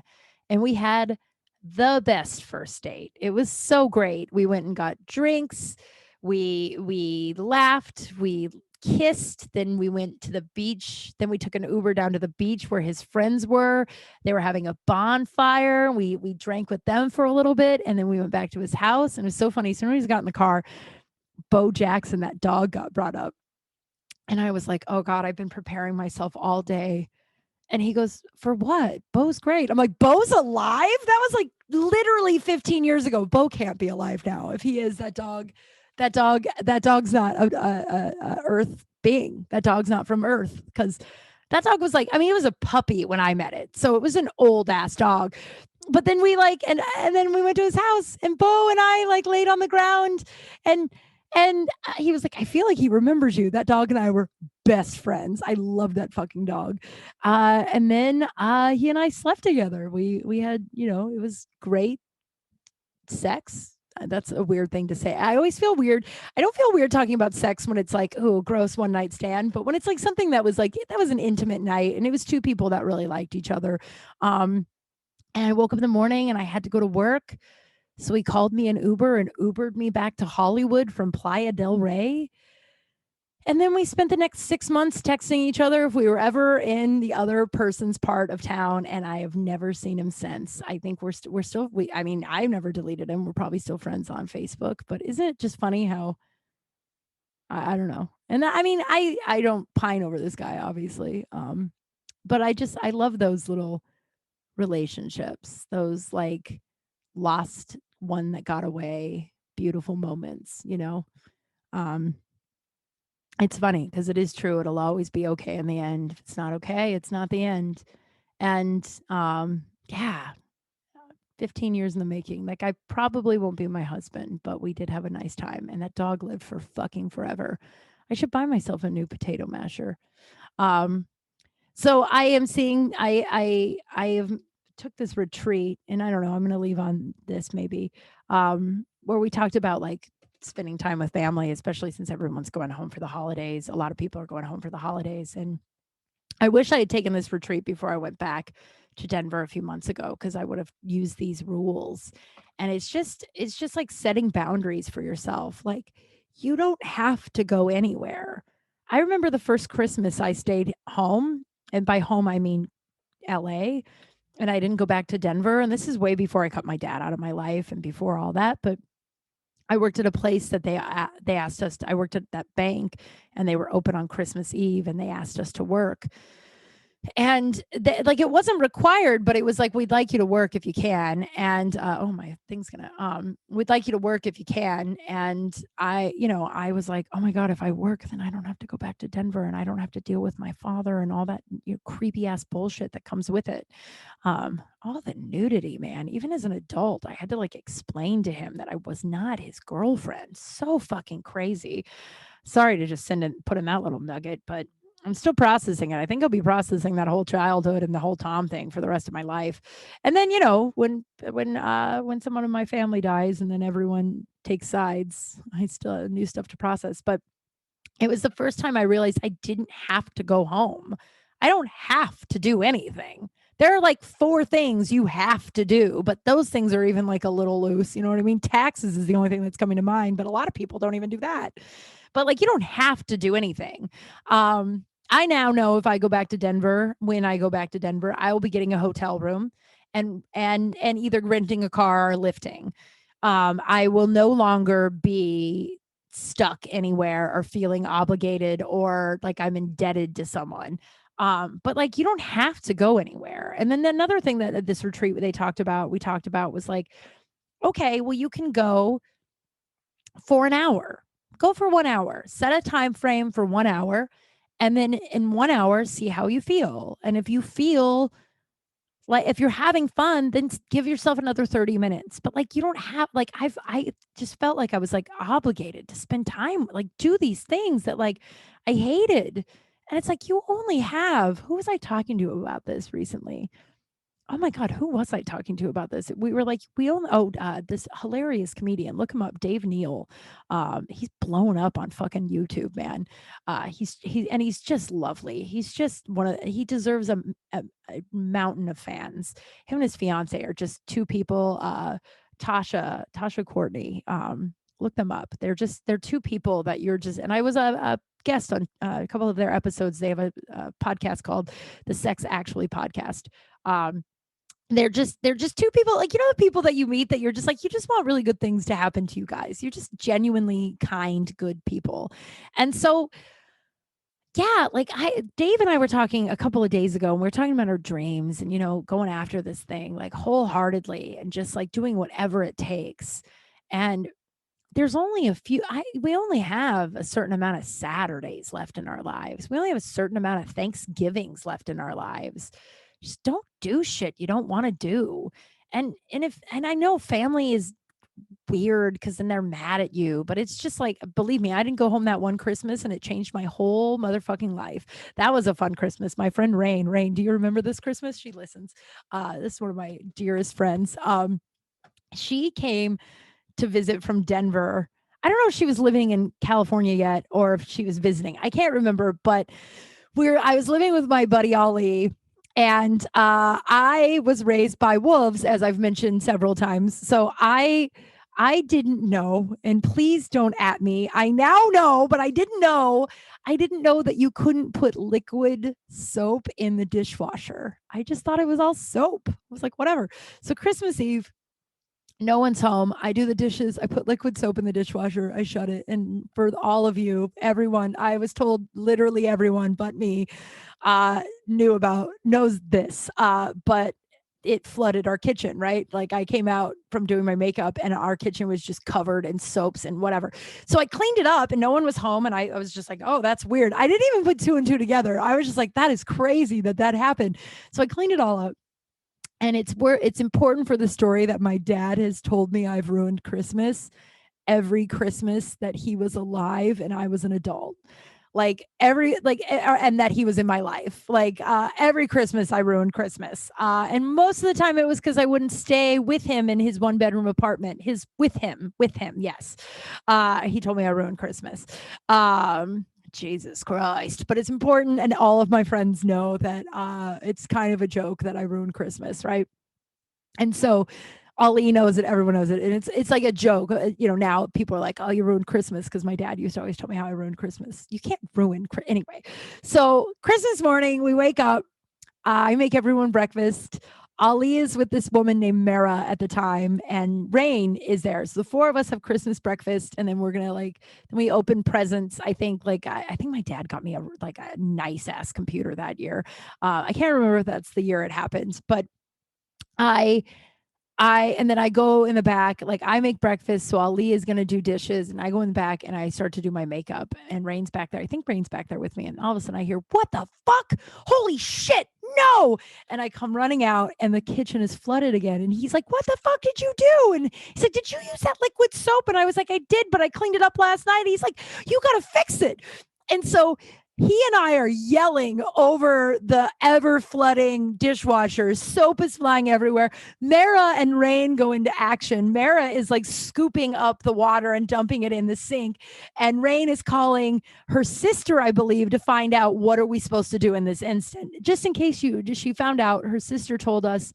And we had the best first date. It was so great. We went and got drinks. We laughed. We kissed. Then we went to the beach. Then we took an Uber down to the beach where his friends were. They were having a bonfire. We drank with them for a little bit, and then we went back to his house. And it was so funny. As soon as we got in the car, Bo Jackson, that dog, got brought up. And I was like, oh God, I've been preparing myself all day. And he goes, for what? Bo's great. I'm like, Bo's alive? That was like literally 15 years ago. Bo can't be alive now. If he is, that dog's not a Earth being. That dog's not from Earth, because that dog was like, I mean, it was a puppy when I met it. So it was an old ass dog. But then we like, and then we went to his house, and Bo and I like laid on the ground, and he was like, I feel like he remembers you. That dog and I were best friends. I love that fucking dog. And then he and I slept together. We had, it was great sex. That's a weird thing to say. I always feel weird. I don't feel weird talking about sex when it's like, oh, gross one night stand. But when it's like something that was like, that was an intimate night, and it was two people that really liked each other. And I woke up in the morning and I had to go to work. So he called me an Uber and Ubered me back to Hollywood from Playa del Rey. And then we spent the next 6 months texting each other if we were ever in the other person's part of town, and I have never seen him since. I think we're still I mean, I've never deleted him. We're probably still friends on Facebook, but isn't it just funny how I don't know. And I mean, I don't pine over this guy obviously. But I love those little relationships, those like lost one that got away, beautiful moments, you know. Um It's funny because it is true. It'll always be okay in the end. If it's not okay, it's not the end. And yeah, 15 years in the making. Like I probably won't be my husband, but we did have a nice time. And that dog lived for fucking forever. I should buy myself a new potato masher. Um, so I am seeing I have took this retreat, and I don't know, I'm gonna leave on this maybe, where we talked about like spending time with family, especially since everyone's going home for the holidays. A lot of people are going home for the holidays. And I wish I had taken this retreat before I went back to Denver a few months ago because I would have used these rules. And it's just like setting boundaries for yourself. Like you don't have to go anywhere. I remember the first Christmas I stayed home, and by home I mean LA, and I didn't go back to Denver. And this is way before I cut my dad out of my life and before all that. But I worked at a place that they asked us to, I worked at that bank, and they were open on Christmas Eve, and they asked us to work. And like it wasn't required, but it was like, we'd like you to work if you can. And oh, my thing's gonna we'd like you to work if you can. And I was like, oh my god, if I work, then I don't have to go back to Denver, and I don't have to deal with my father and all that creepy ass bullshit that comes with it. All the nudity, man. Even as an adult, I had to like explain to him that I was not his girlfriend. So fucking crazy. Sorry to just put in that little nugget, but I'm still processing it. I think I'll be processing that whole childhood and the whole Tom thing for the rest of my life. And then, when someone in my family dies and then everyone takes sides, I still have new stuff to process. But it was the first time I realized I didn't have to go home. I don't have to do anything. There are like 4 things you have to do, but those things are even like a little loose. You know what I mean? Taxes is the only thing that's coming to mind, but a lot of people don't even do that. But like, you don't have to do anything. I now know if I go back to Denver, when I go back to Denver, I will be getting a hotel room and either renting a car or lifting. I will no longer be stuck anywhere or feeling obligated or like I'm indebted to someone. But like you don't have to go anywhere. And then another thing that at this retreat we talked about was like, okay, well, you can go for an hour. Go for 1 hour. Set a time frame for 1 hour, and then in 1 hour see how you feel. And if you feel like if you're having fun, then give yourself another 30 minutes. But like you don't have like I just felt like I was like obligated to spend time, like do these things that like I hated. And it's like you only have, who was I talking to about this recently? Oh my god, who was I talking to about this? We were like, we only this hilarious comedian, look him up, Dave Neal. He's blown up on fucking YouTube, man. He's just lovely. He's just he deserves a mountain of fans. Him and his fiance are just 2 people. Tasha Courtney. Look them up. They're 2 people that you're just, and I was a guest on a couple of their episodes. They have a podcast called the Sex Actually Podcast. They're just 2 people, like, the people that you meet that you're just like, you just want really good things to happen to you guys. You're just genuinely kind, good people. And so, yeah, like Dave and I were talking a couple of days ago, and we were talking about our dreams and, going after this thing like wholeheartedly and just like doing whatever it takes. And there's only we only have a certain amount of Saturdays left in our lives. We only have a certain amount of Thanksgivings left in our lives. Just don't do shit you don't want to do. And I know family is weird because then they're mad at you, but it's just like, believe me, I didn't go home that one Christmas and it changed my whole motherfucking life. That was a fun Christmas. My friend Rain, do you remember this Christmas? She listens. This is one of my dearest friends. She came to visit from Denver. I don't know if she was living in California yet or if she was visiting. I can't remember, but I was living with my buddy Ollie, and I was raised by wolves, as I've mentioned several times. So I I didn't know, and please don't at me. I now know, but I didn't know. I didn't know that you couldn't put liquid soap in the dishwasher. I just thought it was all soap. I was like, whatever. So Christmas Eve, no one's home. I do the dishes. I put liquid soap in the dishwasher. I shut it. And for all of you, everyone, I was told literally everyone but me knows this. But it flooded our kitchen, right? Like I came out from doing my makeup and our kitchen was just covered in soaps and whatever. So I cleaned it up and no one was home. And I was just like, oh, that's weird. I didn't even put two and two together. I was just like, that is crazy that happened. So I cleaned it all up. And it's important for the story that my dad has told me I've ruined Christmas every Christmas that he was alive and I was an adult. And that he was in my life. Every Christmas I ruined Christmas. And most of the time it was because I wouldn't stay with him in his 1-bedroom apartment. With him. Yes. He told me I ruined Christmas. Jesus Christ. But it's important. And all of my friends know that it's kind of a joke that I ruined Christmas, right? And so Ali knows it, everyone knows it. And it's like a joke. Now people are like, oh, you ruined Christmas, because my dad used to always tell me how I ruined Christmas. You can't ruin anyway. So Christmas morning, we wake up. I make everyone breakfast. Ali is with this woman named Mara at the time, and Rain is there. So the four of us have Christmas breakfast, and then we're gonna then we open presents. I think I think my dad got me a nice ass computer that year. I can't remember if that's the year it happened, but I and then I go in the back, like I make breakfast. So Ali is going to do dishes and I go in the back and I start to do my makeup, and Rain's back there. I think Rain's back there with me. And all of a sudden I hear, what the fuck? Holy shit. No. And I come running out and the kitchen is flooded again. And he's like, what the fuck did you do? And he said, did you use that liquid soap? And I was like, I did, but I cleaned it up last night. And he's like, you got to fix it. And so he and I are yelling over the ever flooding dishwashers. Soap is flying everywhere. Mara and Rain go into action. Mara is like scooping up the water and dumping it in the sink. And Rain is calling her sister, I believe, to find out what are we supposed to do in this instant. Just in case she found out, her sister told us,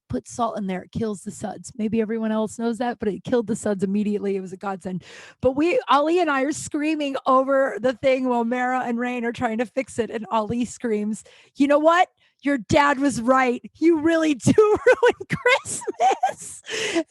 put salt in there, it kills the suds. Maybe everyone else knows that, but it killed the suds immediately. It was a godsend. But Ali and I are screaming over the thing while Mara and Rain are trying to fix it, and Ali screams, you know what, your dad was right, you really do ruin Christmas.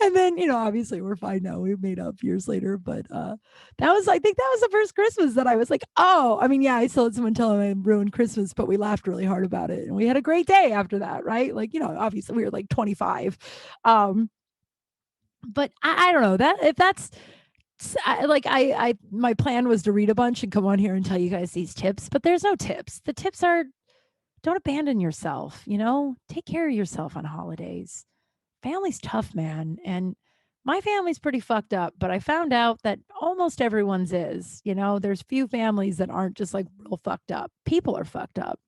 And then obviously we're fine now, we made up years later. But I think that was the first Christmas that I was like, oh, I mean, yeah, I still had someone tell me I ruined Christmas, but we laughed really hard about it and we had a great day after that, right? Obviously we were like 25. But I don't know that if that's my plan was to read a bunch and come on here and tell you guys these tips, but there's no tips. The tips are, don't abandon yourself, take care of yourself on holidays. Family's tough, man. And my family's pretty fucked up, but I found out that almost everyone's is. There's few families that aren't just like real fucked up. People are fucked up.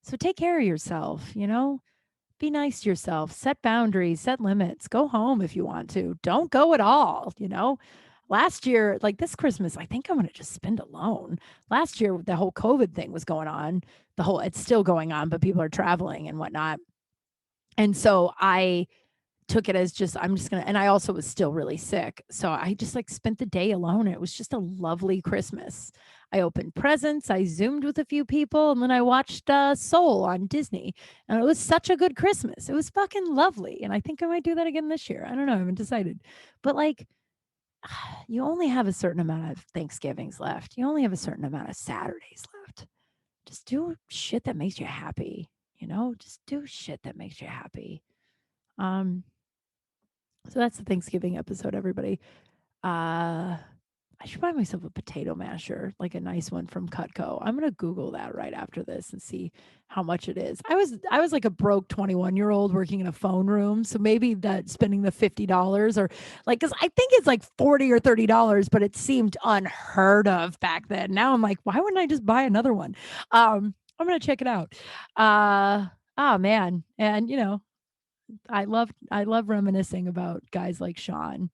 So take care of yourself, be nice to yourself, set boundaries, set limits, go home if you want to. Don't go at all, Last year, like this Christmas, I think I'm going to just spend alone. Last year, the whole COVID thing was going on. It's still going on, but people are traveling and whatnot. And so I took it as I'm just going to, and I also was still really sick. So I just spent the day alone. It was just a lovely Christmas. I opened presents. I Zoomed with a few people, and then I watched Soul on Disney. And it was such a good Christmas. It was fucking lovely. And I think I might do that again this year. I don't know. I haven't decided. But you only have a certain amount of Thanksgivings left. You only have a certain amount of Saturdays left. Just do shit that makes you happy. Just do shit that makes you happy. So that's the Thanksgiving episode, everybody. I should buy myself a potato masher, like a nice one from Cutco. I'm gonna Google that right after this and see how much it is. I was like a broke 21-year-old working in a phone room, so maybe that spending the $50 or because I think it's like $40 or $30, but it seemed unheard of back then. Now I'm like, why wouldn't I just buy another one? I'm gonna check it out. Oh man, and I love reminiscing about guys like Sean.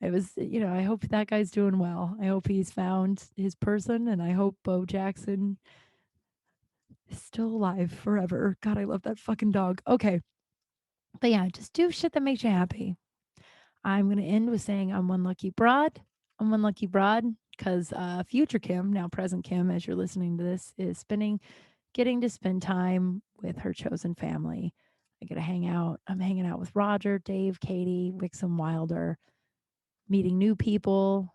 It was, I hope that guy's doing well. I hope he's found his person, and I hope Bo Jackson is still alive forever. God, I love that fucking dog. Okay. But yeah, just do shit that makes you happy. I'm going to end with saying I'm one lucky broad. I'm one lucky broad because future Kim, now present Kim, as you're listening to this, is getting to spend time with her chosen family. I get to hang out. I'm hanging out with Roger, Dave, Katie, Wixom, Wilder, meeting new people.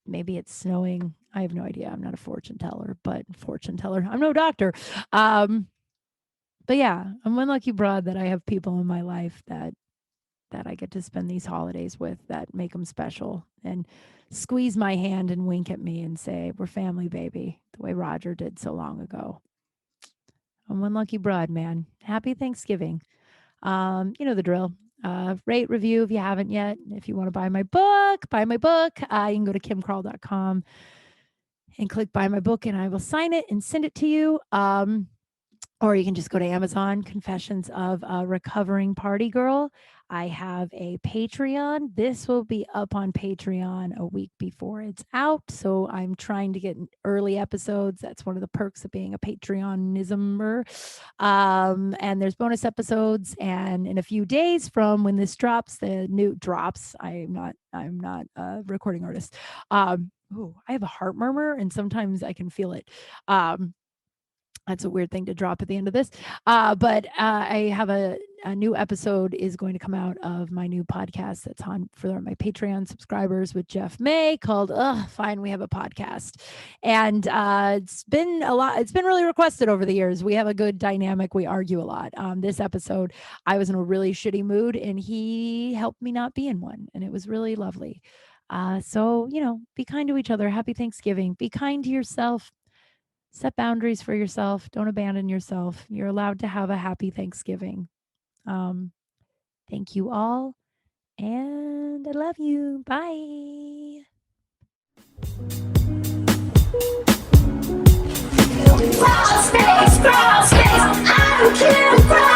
Maybe it's snowing. I have no idea. I'm not a fortune teller. I'm no doctor. But yeah, I'm one lucky broad that I have people in my life that I get to spend these holidays with that make them special and squeeze my hand and wink at me and say, we're family, baby, the way Roger did so long ago. I'm one lucky broad, man. Happy Thanksgiving. You know the drill. Rate, review if you haven't yet. If you want to buy my book, you can go to kimkral.com and click buy my book and I will sign it and send it to you. Or you can just go to Amazon, Confessions of a Recovering Party Girl. I have a Patreon. This will be up on Patreon a week before it's out. So I'm trying to get early episodes. That's one of the perks of being a Patreonismer. And there's bonus episodes. And in a few days from when this drops, the new drops, I'm not a recording artist. I have a heart murmur and sometimes I can feel it. That's a weird thing to drop at the end of this. But I have a new episode is going to come out of my new podcast that's on for my Patreon subscribers with Jeff May called Fine, We Have a Podcast. And it's been a lot. It's been really requested over the years. We have a good dynamic. We argue a lot. This episode, I was in a really shitty mood and he helped me not be in one. And it was really lovely. So, be kind to each other. Happy Thanksgiving. Be kind to yourself. Set boundaries for yourself. Don't abandon yourself. You're allowed to have a happy Thanksgiving. Thank you all. And I love you. Bye. Crawl space, I don't care.